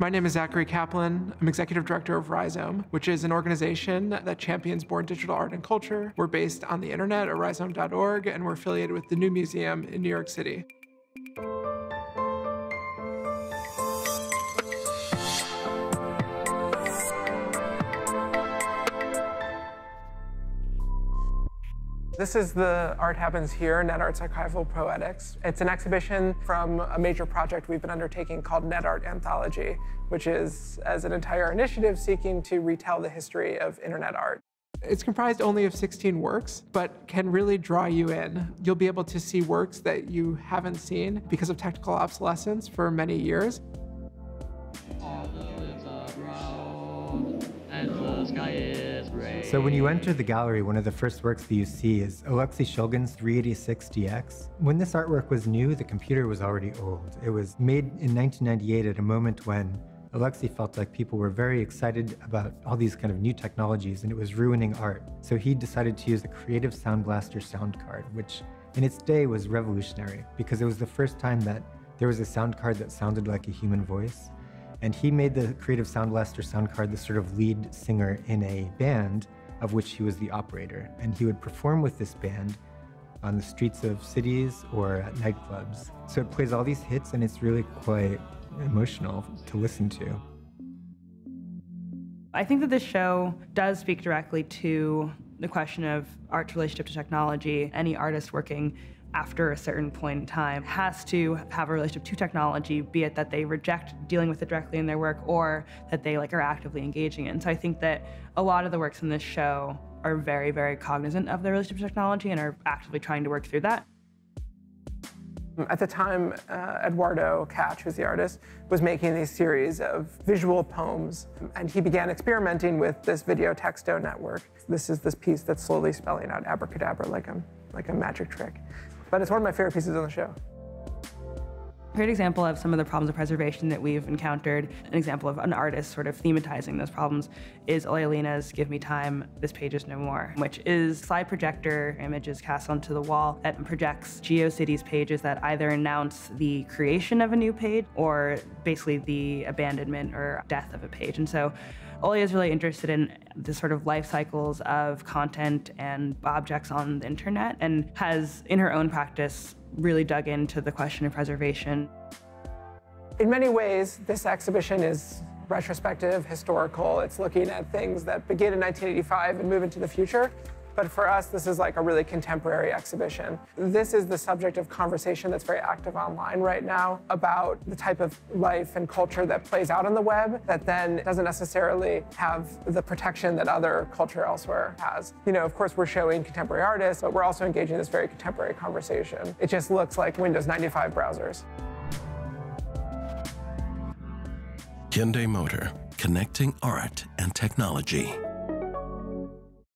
My name is Zachary Kaplan. I'm executive director of Rhizome, which is an organization that champions born digital art and culture. We're based on the internet at rhizome.org, and we're affiliated with the New Museum in New York City. This is the Art Happens Here, NetArt's Archival Poetics. It's an exhibition from a major project we've been undertaking called NetArt Anthology, which is as an entire initiative seeking to retell the history of internet art. It's comprised only of 16 works, but can really draw you in. You'll be able to see works that you haven't seen because of technical obsolescence for many years. So when you enter the gallery, one of the first works that you see is Alexei Shulgin's 386 DX. When this artwork was new, the computer was already old. It was made in 1998 at a moment when Alexei felt like people were very excited about all these kind of new technologies and it was ruining art. So he decided to use the Creative Sound Blaster sound card, which in its day was revolutionary because it was the first time that there was a sound card that sounded like a human voice. And he made the Creative Sound Blaster sound card the sort of lead singer in a band of which he was the operator. And he would perform with this band on the streets of cities or at nightclubs. So it plays all these hits and it's really quite emotional to listen to. I think that this show does speak directly to the question of art's relationship to technology. Any artist working after a certain point in time has to have a relationship to technology, be it that they reject dealing with it directly in their work or that they are actively engaging in. So I think that a lot of the works in this show are very, very cognizant of their relationship to technology and are actively trying to work through that. At the time, Eduardo Kac, who's the artist, was making these series of visual poems, and he began experimenting with this video texto network. This is this piece that's slowly spelling out abracadabra like a magic trick. But it's one of my favorite pieces on the show. A great example of some of the problems of preservation that we've encountered, an example of an artist sort of thematizing those problems, is Olealina's Give Me Time, This Page Is No More, which is slide projector images cast onto the wall that projects GeoCities pages that either announce the creation of a new page or basically the abandonment or death of a page. And so Olea is really interested in the sort of life cycles of content and objects on the internet and has, in her own practice, really dug into the question of preservation. In many ways, this exhibition is retrospective, historical. It's looking at things that begin in 1985 and move into the future. But for us, this is like a really contemporary exhibition. This is the subject of conversation that's very active online right now about the type of life and culture that plays out on the web that then doesn't necessarily have the protection that other culture elsewhere has. Of course, we're showing contemporary artists, but we're also engaging in this very contemporary conversation. It just looks like Windows 95 browsers. Hyundai Motor, connecting art and technology.